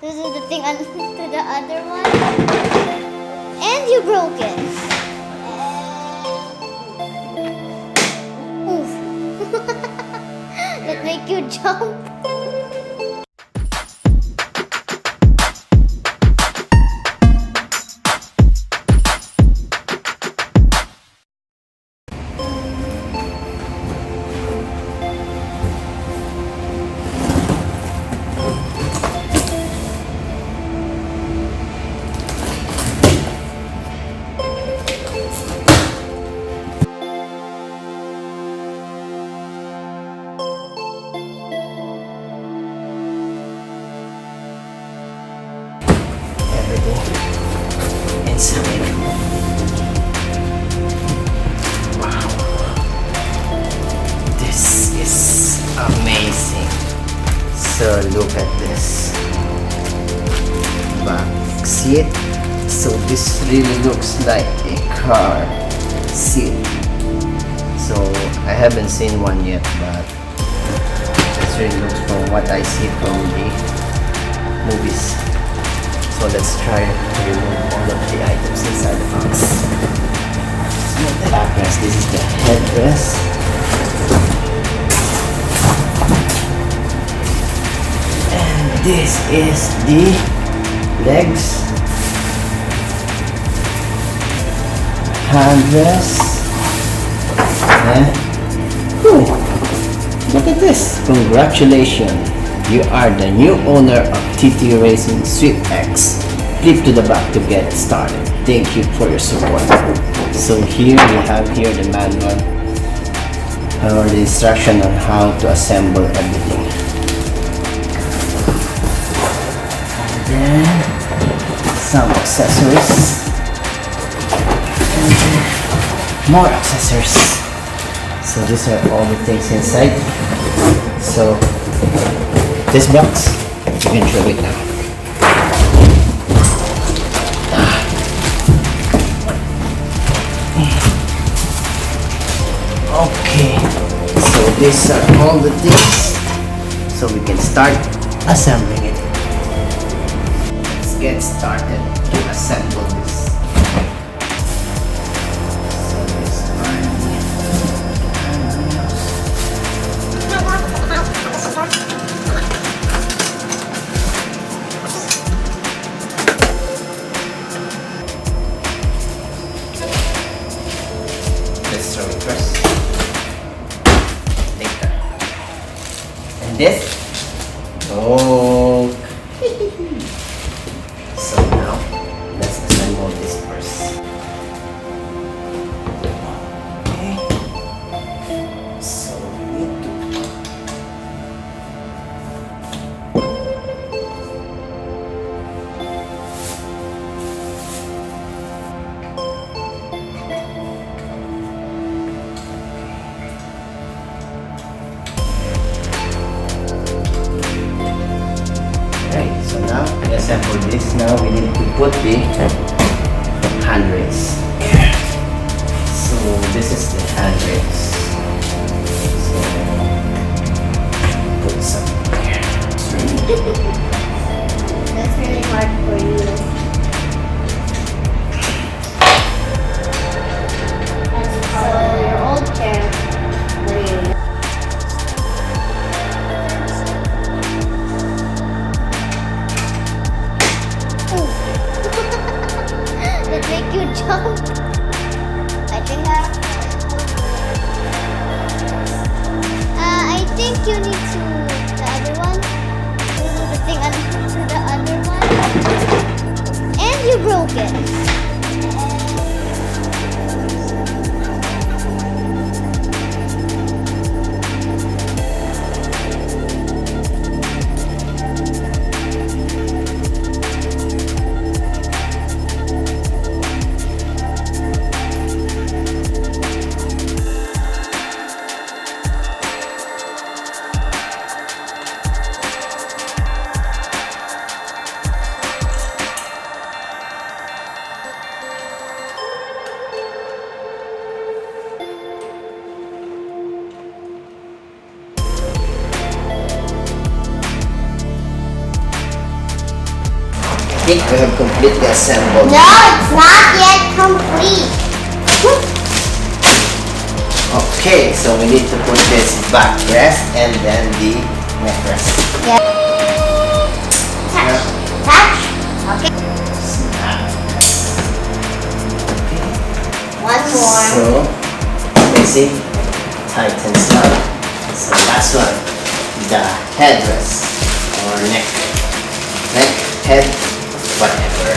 This is the thing to the other one. And you broke it. Oof. That make you jump. Inside. Wow. This is amazing. So look at this. Back seat. So this really looks like a car seat. So I haven't seen one yet, but this really looks from what I see from the movies. So let's try to remove all of the items inside the box. So the backrest, this is the headrest. And this is the legs. Handrest. And look at this. Congratulations. You are the new owner of TTRacing Swift X. Flip to the back to get started. Thank you for your support. So here we have the manual or the instruction on how to assemble everything. And then some accessories. And more accessories. So these are all the things inside. So this box, you can show it now. Okay, so these are all the things. So we can start assembling it. Let's get started to assemble this. So this let's throw it first. Later. And this. Oh. So now let's assemble this first. Okay. So we need to. Right, so now we assemble this. Now we need to put the handrails. So this is the handrails. So put some here. That's really hard for you. So your old chair. Really. That make you jump. I think you need to the other one. This is the thing to the other one. And you broke it. think we have completely assembled. No, it's not yet complete. Okay, so we need to put this backrest and then the neckrest. Yeah. Touch. Touch. Okay. Snap. Okay. One more. So, basic, tightens up. So last one, the headrest or neck, head, whatever.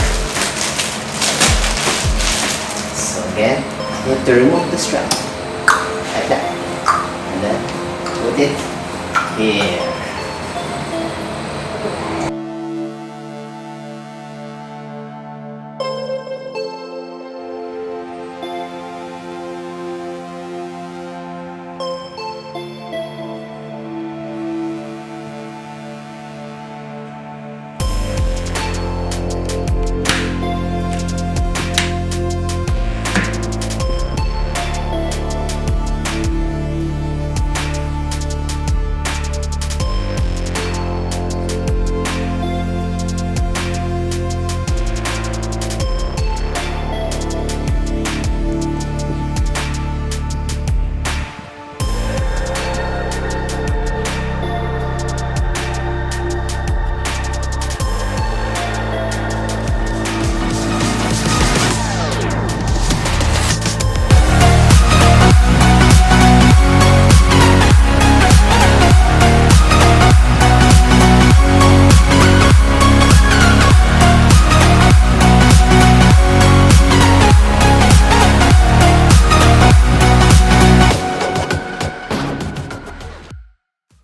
So again, you have to remove the strap like that, and then put it here.